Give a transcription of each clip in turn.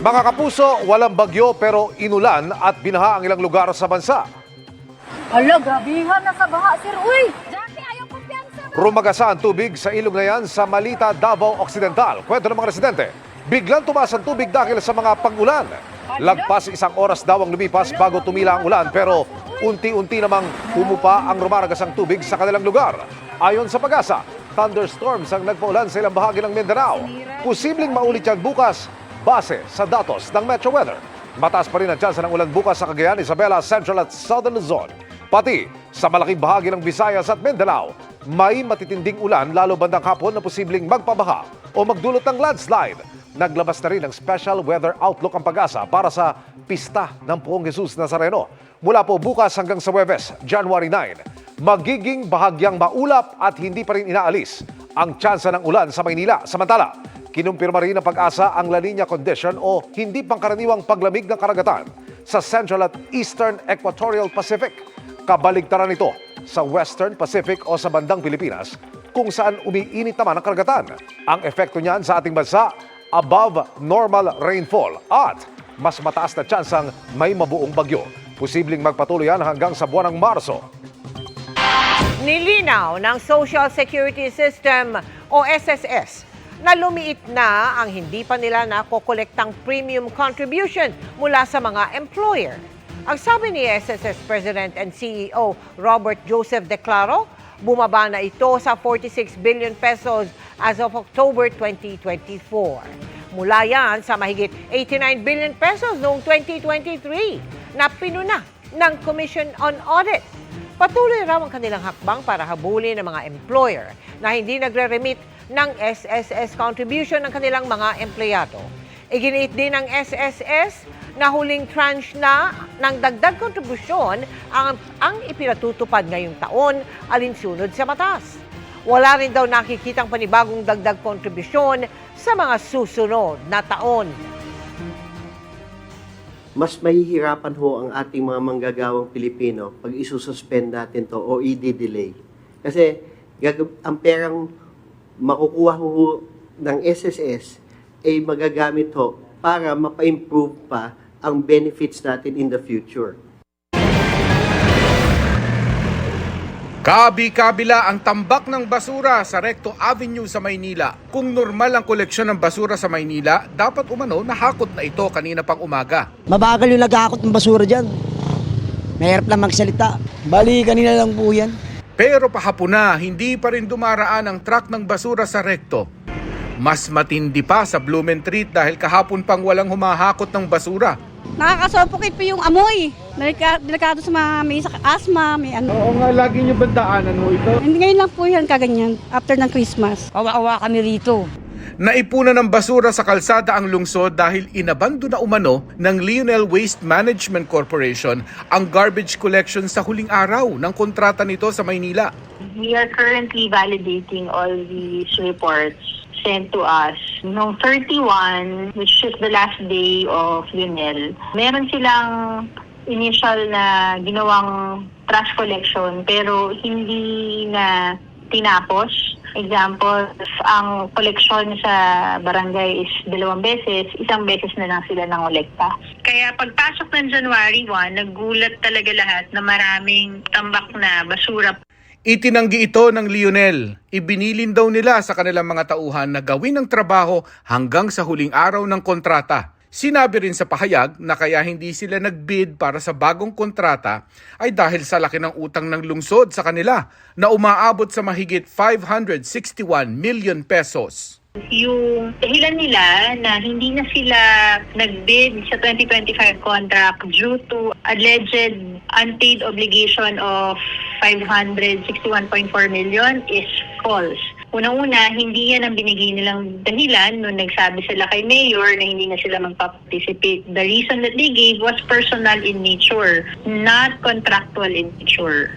Mga kapuso, walang bagyo pero inulan at binaha ang ilang lugar sa bansa. Hala, grabihan na sa baha, sir. Uy! Jackie, ayaw kumpiyansa. Rumagasa ang tubig sa ilog na yan sa Malita, Davao Occidental. Kwento ng mga residente, biglang tumaas ang tubig dahil sa mga pag-ulan. Lagpas isang oras daw ang lumipas bago tumila ang ulan pero unti-unti namang humupa ang rumaragasang tubig sa kanilang lugar. Ayon sa Pag-asa, thunderstorms ang nagpaulan sa ilang bahagi ng Mindanao. Posibleng maulit yan bukas base sa datos ng Metro Weather. Mataas pa rin ang tsansa ng ulan bukas sa Cagayan, Isabela, Central at Southern Luzon. Pati sa malaking bahagi ng Visayas at Mindanao, may matitinding ulan lalo bandang hapon na posibleng magpabaha o magdulot ng landslide. Naglabas na rin ng special weather outlook ang Pag-asa para sa pista ng Poong Jesus Nazareno. Mula po bukas hanggang sa Huwebes, January 9, magiging bahagyang maulap at hindi pa rin inaalis ang tsansa ng ulan sa Maynila. Samantala, kinumpirma rin ng Pag-asa ang La Nina condition o hindi pangkaraniwang paglamig ng karagatan sa Central at Eastern Equatorial Pacific. Kabaligtaran ito sa Western Pacific o sa bandang Pilipinas kung saan umiinit naman ang karagatan. Ang epekto niyan sa ating bansa, above normal rainfall at mas mataas na tsansang may mabuong bagyo. Posibleng magpatuloy yan hanggang sa buwan ng Marso. Nilinaw ng Social Security System o SSS na lumiit na ang hindi pa nila nakokolektang premium contribution mula sa mga employer. Ang sabi ni SSS President and CEO Robert Joseph Declaro, bumaba na ito sa 46 billion pesos as of October 2024. Mula yan sa mahigit 89 billion pesos noong 2023 na pinuna ng Commission on Audit. Patuloy raw ang kanilang hakbang para habulin ng mga employer na hindi nagre-remit ng SSS contribution ng kanilang mga empleyado. Iginiit din ng SSS na huling tranche na ng dagdag kontribusyon ang ipinatutupad ngayong taon alinsunod sa batas. Wala rin daw nakikitang panibagong dagdag kontribusyon sa mga susunod na taon. Mas mahihirapan ho ang ating mga manggagawang Pilipino pag isususpend natin to o i-delay. Kasi ang perang makukuha ho ng SSS ay magagamit ho para mapa-improve pa ang benefits natin in the future. Kabi-kabila ang tambak ng basura sa Recto Avenue sa Maynila. Kung normal ang koleksyon ng basura sa Maynila, dapat umano nahakot na ito kanina pang umaga. Mabagal yung nag-aakot ng basura dyan. Mahirap lang magsalita. Bali, kanina lang po yan. Pero pahapon na, hindi pa rin dumaraan ang truck ng basura sa Recto. Mas matindi pa sa Blumentritt dahil kahapon pang walang humahakot ng basura. Nakakasuffocate po yung amoy. Delikado sa mga may asthma, may ano. Oo nga, lagi nyo bandaanan ho ito? Hindi ngayon lang po yan kaganyan, after ng Christmas. Awa-awa kami rito. Naipunan ng basura sa kalsada ang lungsod dahil inabando na umano ng Lionel Waste Management Corporation ang garbage collection sa huling araw ng kontrata nito sa Maynila. We are currently validating all these reports sent to us. Noong 31, which is the last day of Lionel, meron silang initial na ginawang trash collection pero hindi na tinapos. Example, ang collection sa barangay is 2 beses, 1 beses na lang sila nangolekta. Kaya pagpasok ng January 1, nagulat talaga lahat na maraming tambak na basura. Itinanggi ito ng Lionel. Ibinilin daw nila sa kanilang mga tauhan na gawin ang trabaho hanggang sa huling araw ng kontrata. Sinabi rin sa pahayag na kaya hindi sila nagbid para sa bagong kontrata ay dahil sa laki ng utang ng lungsod sa kanila na umaabot sa mahigit 561 million pesos. Yung dahilan nila na hindi na sila nagbid sa 2025 contract due to alleged unpaid obligation of 561.4 million is false. Unang-una, hindi yan ang binigay nilang dahilan nung nagsabi sila kay Mayor na hindi na sila magpa-participate. The reason that they gave was personal in nature, not contractual in nature.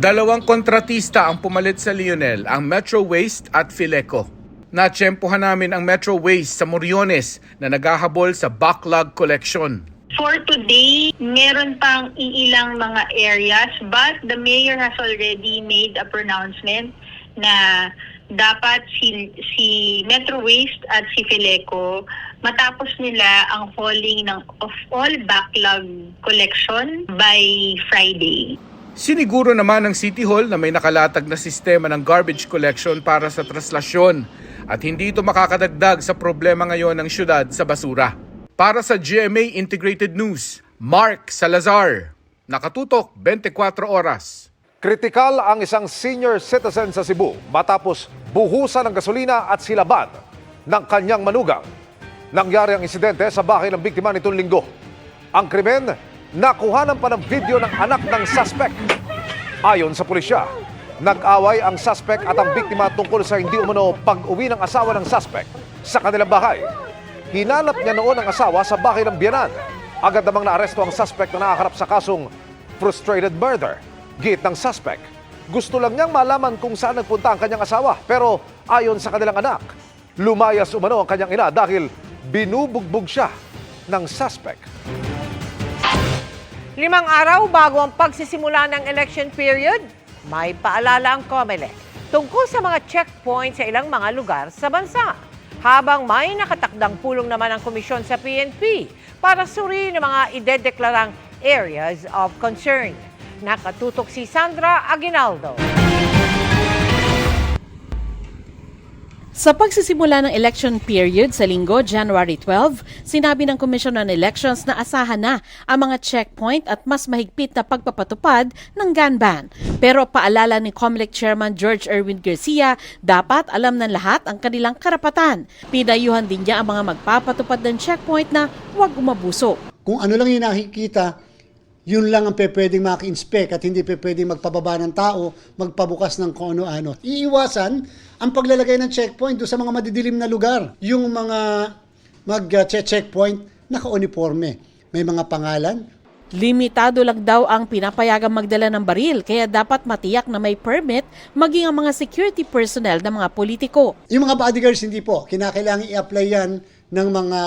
Dalawang kontratista ang pumalit sa Lionel, ang Metro Waste at Fileco. Natsyempohan namin ang Metro Waste sa Moriones na naghahabol sa backlog collection. For today, meron pang iilang mga areas but the mayor has already made a pronouncement na dapat si Metro Waste at si Fileco matapos nila ang hauling of all backlog collection by Friday. Siniguro naman ng City Hall na may nakalatag na sistema ng garbage collection para sa traslasyon at hindi ito makakadagdag sa problema ngayon ng syudad sa basura. Para sa GMA Integrated News, Mark Salazar, nakatutok 24 oras. Kritikal ang isang senior citizen sa Cebu matapos buhusan ng gasolina at silaban ng kanyang manugang. Nangyari ang insidente sa bahay ng biktima nitong linggo. Ang krimen, nakuhanan pa ng video ng anak ng suspect. Ayon sa pulisya, nag-away ang suspect at ang biktima tungkol sa hindi umano pag-uwi ng asawa ng suspect sa kanilang bahay. Hinanap niya noon ang asawa sa bahay ng biyanan. Agad namang naaresto ang suspect na nakaharap sa kasong frustrated murder. Git ng suspect, gusto lang niyang malaman kung saan nagpunta ang kanyang asawa. Pero ayon sa kanilang anak, lumayas umano ang kanyang ina dahil binubugbog siya ng suspect. 5 araw bago ang pagsisimula ng election period, may paalala ang COMELEC tungkol sa mga checkpoint sa ilang mga lugar sa bansa. Habang may nakatakdang pulong naman ang komisyon sa PNP para suriin ang mga idedeklarang areas of concern. Nakatutok si Sandra Aguinaldo. Sa pagsisimula ng election period sa linggo, January 12, sinabi ng Commission on Elections na asahan na ang mga checkpoint at mas mahigpit na pagpapatupad ng gun ban. Pero paalala ni COMELEC Chairman George Erwin Garcia, dapat alam ng lahat ang kanilang karapatan. Pinayuhan din niya ang mga magpapatupad ng checkpoint na huwag umabuso. Kung ano lang yung nakikita, yun lang ang pwedeng maki-inspect at hindi pwedeng magpababa ng tao, magpabukas ng kung ano-ano. Iiwasan ang paglalagay ng checkpoint doon sa mga madidilim na lugar. Yung mga mag-checkpoint, naka-uniforme. May mga pangalan. Limitado lang daw ang pinapayagang magdala ng baril, kaya dapat matiyak na may permit maging ang mga security personnel ng mga politiko. Yung mga bodyguards, hindi po. Kinakailangan i-apply yan ng mga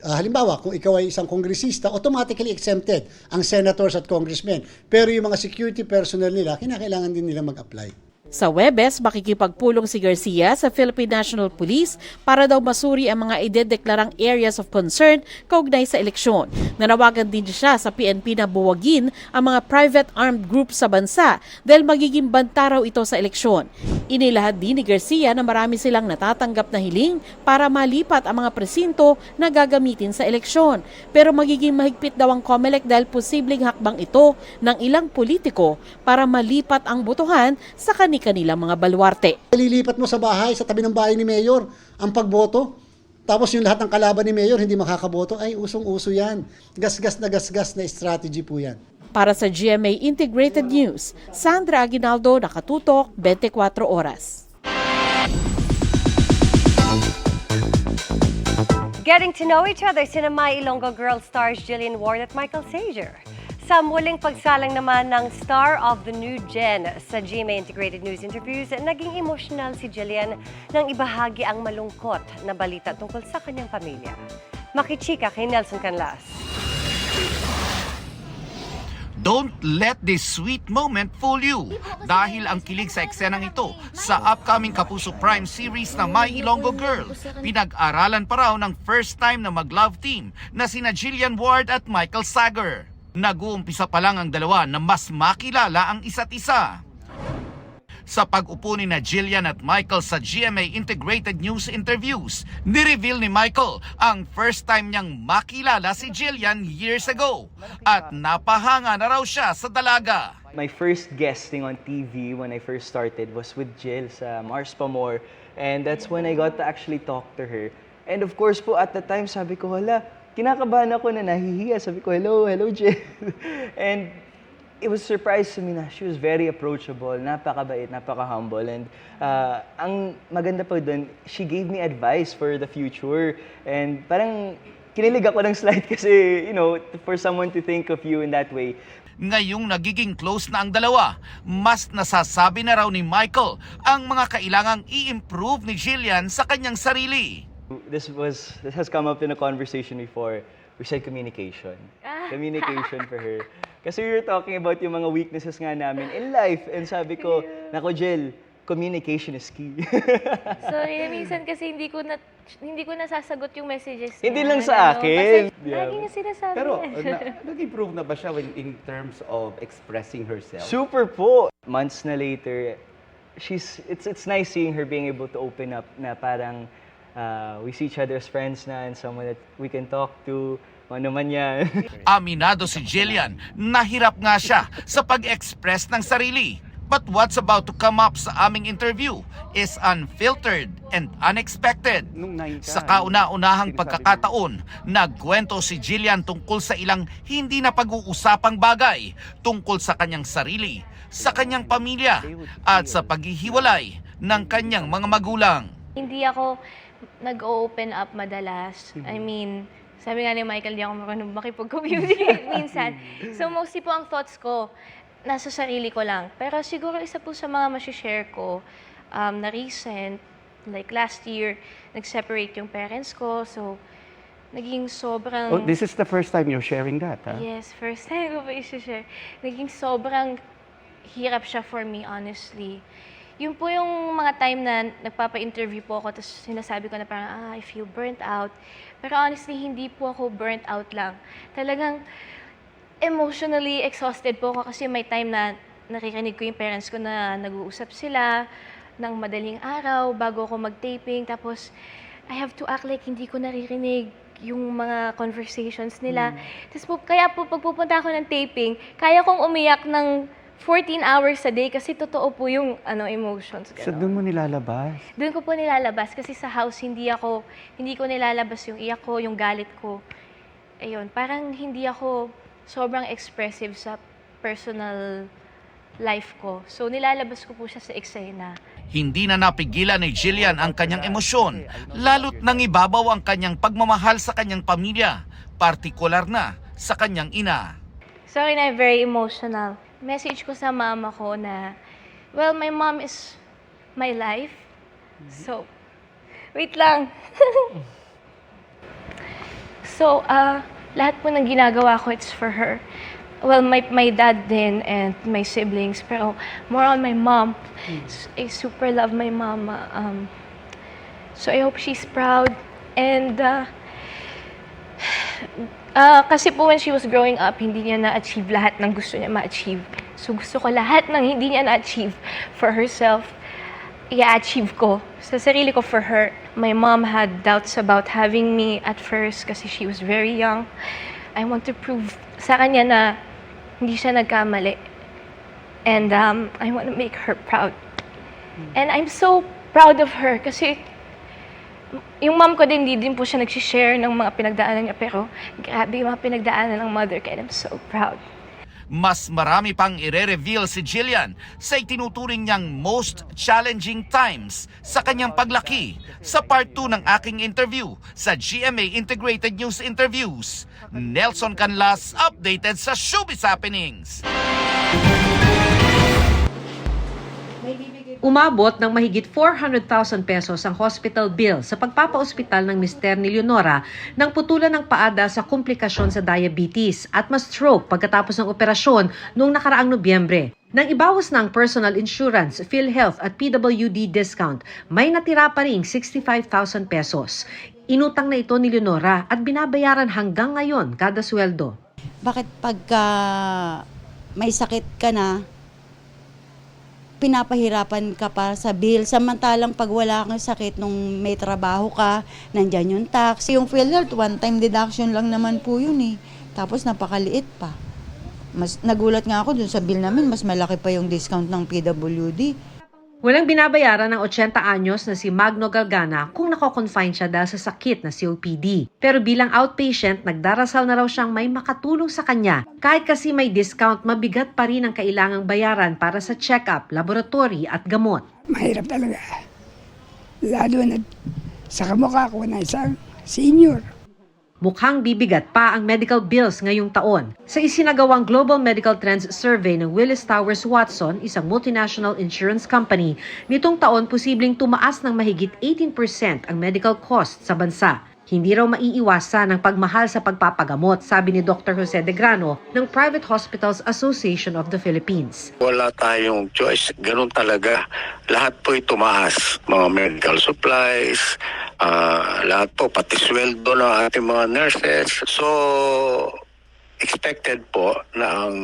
halimbawa, kung ikaw ay isang kongresista, automatically exempted ang senators at congressmen. Pero yung mga security personnel nila, kinakailangan din nila mag-apply. Sa Huwebes, makikipagpulong si Garcia sa Philippine National Police para daw masuri ang mga idedeklarang areas of concern kaugnay sa eleksyon. Nanawagan din siya sa PNP na buwagin ang mga private armed groups sa bansa dahil magiging banta raw ito sa eleksyon. Inilahad din ni Garcia na marami silang natatanggap na hiling para malipat ang mga presinto na gagamitin sa eleksyon. Pero magiging mahigpit daw ang COMELEC dahil posibleng hakbang ito ng ilang politiko para malipat ang botohan sa kanilang mga baluarte. Lilipat mo sa bahay, sa tabi ng bahay ni Mayor, ang pagboto. Tapos yung lahat ng kalaban ni Mayor hindi makakaboto, ay usong-uso yan. Gasgas na strategy po yan. Para sa GMA Integrated News, Sandra Aguinaldo, nakatutok 24 oras. Getting to know each other sina My Ilonggo Girl stars Jillian Ward at Michael Sager. Sa muling pagsalang naman ng star of the new gen sa GMA Integrated News interviews, naging emotional si Jillian nang ibahagi ang malungkot na balita tungkol sa kanyang pamilya. Makichika kay Nelson Canlas. Don't let this sweet moment fool you dahil ang kilig sa eksenang ito sa upcoming Kapuso Prime series na My Ilonggo Girl, pinag-aralan pa raw ng first time na mag-love team na sina Jillian Ward at Michael Sager. Nag-uumpisa pa lang ang dalawa na mas makilala ang isa't isa. Sa pag-upo ni na Jillian at Michael sa GMA Integrated News interviews, nireveal ni Michael ang first time niyang makilala si Jillian years ago at napahanga na raw siya sa dalaga. My first guesting on TV when I first started was with Jill sa Mars Pamor, and that's when I got to actually talk to her. And of course po at the time sabi ko, hala, kinakabahan ako na nahihiya. Sabi ko, hello Jill. And it was a surprise to me na she was very approachable, napakabait, napaka-humble. And ang maganda pa doon, she gave me advice for the future. And parang kinilig ako ng slide kasi, for someone to think of you in that way. Ngayong nagiging close na ang dalawa, mas nasasabi na raw ni Michael ang mga kailangang i-improve ni Jillian sa kanyang sarili. This has come up in a conversation before. We said communication. Communication for her. Kasi we were talking about yung mga weaknesses nga namin in life. And sabi ko, nako Jill, communication is key. Sorry, minsan kasi hindi ko nasasagot yung messages niya. Hindi lang sa akin. Kasi lagi niya sinasabi. Pero nag-improve na ba siya in terms of expressing herself? Super po. Months na later, it's nice seeing her being able to open up na parang we see each other as friends na and someone that we can talk to. Ano man yan. Aminado si Jillian, nahirap nga siya sa pag-express ng sarili. But what's about to come up sa aming interview is unfiltered and unexpected. Sa kauna-unahang pagkakataon, nagkwento si Jillian tungkol sa ilang hindi na pag-uusapang bagay tungkol sa kanyang sarili, sa kanyang pamilya, at sa paghihiwalay ng kanyang mga magulang. Hindi ako nag-open up madalas. I mean, sabi nga ni Michael, di ako marunong makipag-communicate minsan. So mostly po ang thoughts ko, nasa sarili ko lang. Pero siguro isa po sa mga masishare ko na recent, like last year, nag-separate yung parents ko. So, naging sobrang... Oh, this is the first time you're sharing that, huh? Yes, first time ko pa i-share. Naging sobrang hirap siya for me, honestly. Yun po yung mga time na nagpapa-interview po ako, tapos sinasabi ko na parang, I feel burnt out. Pero honestly, hindi po ako burnt out lang. Talagang emotionally exhausted po ako kasi may time na naririnig ko yung parents ko na nag-uusap sila ng madaling araw bago ako mag-taping. Tapos, I have to act like hindi ko naririnig yung mga conversations nila. Tapos po, kaya po pag pupunta ako ng taping, kaya kong umiyak ng 14 hours a day kasi totoo po yung emotions. So doon mo nilalabas? Doon ko po nilalabas kasi sa house hindi ko nilalabas yung iyak ko, yung galit ko. Ayun, parang hindi ako sobrang expressive sa personal life ko. So nilalabas ko po siya sa eksena. Hindi na napigilan ni Jillian ang kanyang emosyon, lalo't nang ibabaw ang kanyang pagmamahal sa kanyang pamilya, partikular na sa kanyang ina. Sorry na, very emotional. Message ko sa mama ko na, well, my mom is my life. So, wait lang. So, lahat po ng ginagawa ko, it's for her. Well, my dad din and my siblings, pero more on my mom. I super love my mama. So, I hope she's proud. And, kasi po when she was growing up, hindi niya na-achieve lahat ng gusto niya ma-achieve. So gusto ko lahat ng hindi niya na-achieve for herself, i-achieve ko sa sarili ko for her. My mom had doubts about having me at first kasi she was very young. I want to prove sa kanya na hindi siya nagkamali. And I want to make her proud. And I'm so proud of her kasi yung mom ko din, hindi din po siya nag-share ng mga pinagdaanan niya, pero grabe yung mga pinagdaanan ng mother ko, and I'm so proud. Mas marami pang ire-reveal si Jillian sa itinuturing niyang most challenging times sa kanyang paglaki sa part 2 ng aking interview sa GMA Integrated News Interviews. Nelson Canlas, updated sa Showbiz Happenings. Umabot ng mahigit 400,000 pesos ang hospital bill sa pagpapa-ospital ng mister ni Leonora nang putulan ng paada sa komplikasyon sa diabetes at ma-stroke pagkatapos ng operasyon noong nakaraang Nobyembre. Nang ibawas na ang personal insurance, PhilHealth at PWD discount, may natira pa ring 65,000 pesos. Inutang na ito ni Leonora at binabayaran hanggang ngayon kada sweldo. Bakit pagka may sakit ka na, pinapahirapan ka pa sa bill, samantalang pag wala kang sakit nung may trabaho ka, nandyan yung tax. Yung PhilHealth, one-time deduction lang naman po yun eh. Tapos napakaliit pa. Nagulat nga ako dun sa bill namin, mas malaki pa yung discount ng PWD. Walang binabayaran ng 80 anyos na si Magno Galgana kung nako-confine siya dahil sa sakit na COPD. Pero bilang outpatient, nagdarasal na raw siyang may makatulong sa kanya. Kahit kasi may discount, mabigat pa rin ang kailangang bayaran para sa check-up, laboratory at gamot. Mahirap talaga. Lalo na sa kamukha ko na isang senior. Mukhang bibigat pa ang medical bills ngayong taon. Sa isinagawang Global Medical Trends Survey ng Willis Towers Watson, isang multinational insurance company, nitong taon posibleng tumaas ng mahigit 18% ang medical cost sa bansa. Hindi raw maiiwasan ang pagmahal sa pagpapagamot, sabi ni Dr. Jose De Grano ng Private Hospitals Association of the Philippines. Wala tayong choice. Ganun talaga. Lahat po tumaas. Mga medical supplies, lahat po, pati sweldo ng ating mga nurses. So, expected po na ang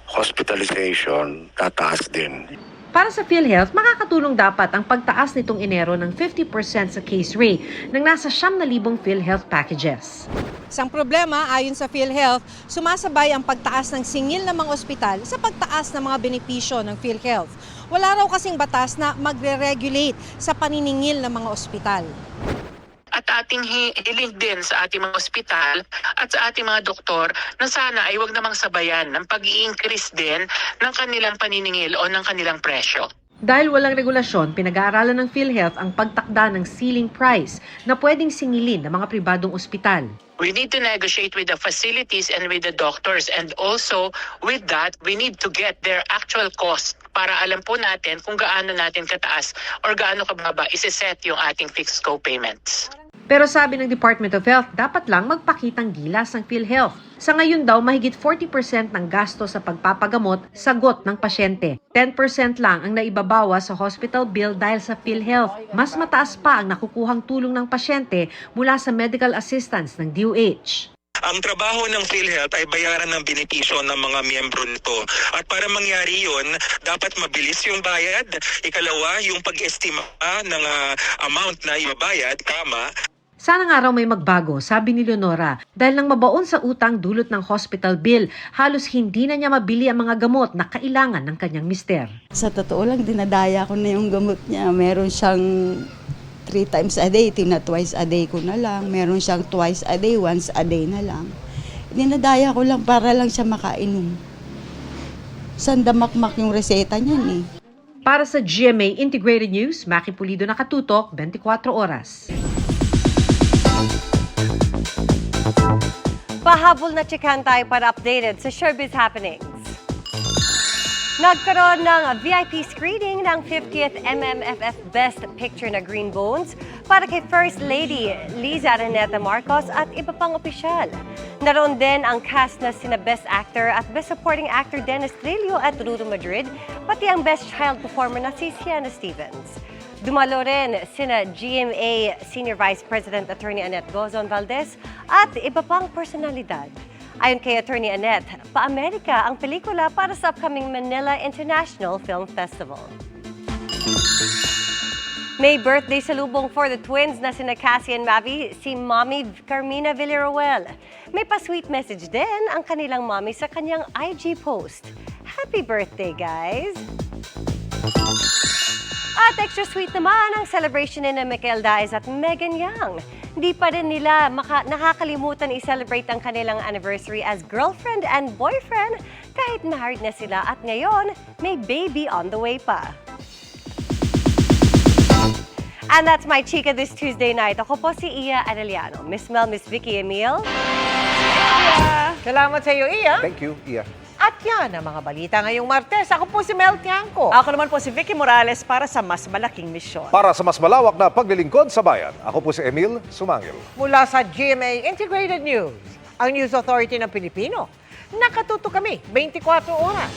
hospitalization tataas din. Para sa PhilHealth, makakatulong dapat ang pagtaas nitong Enero ng 50% sa case rate ng nasa 9,000 PhilHealth packages. Isang problema, ayon sa PhilHealth, sumasabay ang pagtaas ng singil ng mga ospital sa pagtaas ng mga benepisyo ng PhilHealth. Wala raw kasing batas na magre-regulate sa paniningil ng mga ospital. At ating hiling din sa ating mga ospital at sa ating mga doktor na sana ay wag namang sabayan ng pag-i-increase din ng kanilang paniningil o ng kanilang presyo. Dahil walang regulasyon, pinag-aaralan ng PhilHealth ang pagtakda ng ceiling price na pwedeng singilin ng mga pribadong ospital. We need to negotiate with the facilities and with the doctors, and also with that, we need to get their actual cost para alam po natin kung gaano natin kataas or gaano kababa isi-set yung ating fixed co-payments. Pero sabi ng Department of Health, dapat lang magpakitang gilas ang PhilHealth. Sa ngayon daw, mahigit 40% ng gasto sa pagpapagamot sagot ng pasyente. 10% lang ang naibabawa sa hospital bill dahil sa PhilHealth. Mas mataas pa ang nakukuhang tulong ng pasyente mula sa medical assistance ng DOH. Ang trabaho ng PhilHealth ay bayaran ng benepisyo ng mga miyembro nito. At para mangyari yun, dapat mabilis yung bayad. Ikalawa, yung pag-estima ng amount na ibabayad, tama. Sana nga raw may magbago, sabi ni Leonora, dahil nang mabaon sa utang dulot ng hospital bill, halos hindi na niya mabili ang mga gamot na kailangan ng kanyang mister. Sa totoo lang, dinadaya ko na yung gamot niya. Meron siyang 3 times a day, twice a day ko na lang. Meron siyang twice a day, once a day na lang. Dinadaya ko lang para lang siya makainom. Sandamakmak yung reseta niyan eh. Para sa GMA Integrated News, Maki Pulido, nakatutok, 24 oras. Pahabol na chikahan tayo para updated sa showbiz happenings. Nagkaroon ng VIP screening ng 50th MMFF Best Picture na Green Bones para kay First Lady Liza Araneta Marcos at iba pang opisyal. Naroon din ang cast na sina Best Actor at Best Supporting Actor Dennis Trillo at Rudo Madrid, pati ang Best Child Performer na si Sienna Stevens. Dumalo rin sina GMA Senior Vice President Attorney Annette Gozon Valdez at iba pang personalidad. Ayon kay Attorney Annette, pa-Amerika ang pelikula para sa upcoming Manila International Film Festival. May birthday salubong for the twins na sina Cassie and Mavi, si Mommy Carmina Villaruel. May pa-sweet message din ang kanilang mommy sa kanyang IG post. Happy birthday, guys! At extra sweet naman ang celebration ni Michael Diaz at Megan Young. Di pa rin nila nakakalimutan i-celebrate ang kanilang anniversary as girlfriend and boyfriend kahit married na sila at ngayon may baby on the way pa. And that's my chika this Tuesday night. Ako po si Iya Arellano. Miss Mel, Miss Vicky Emil. Salamat sa iyo, Iya. Thank you, Iya. At yan ang mga balita ngayong Martes. Ako po si Mel Tiangco. Ako naman po si Vicky Morales para sa mas malaking misyon. Para sa mas malawak na paglilingkod sa bayan, ako po si Emil Sumangil. Mula sa GMA Integrated News, ang News Authority ng Pilipino. Nakatuto kami 24 oras.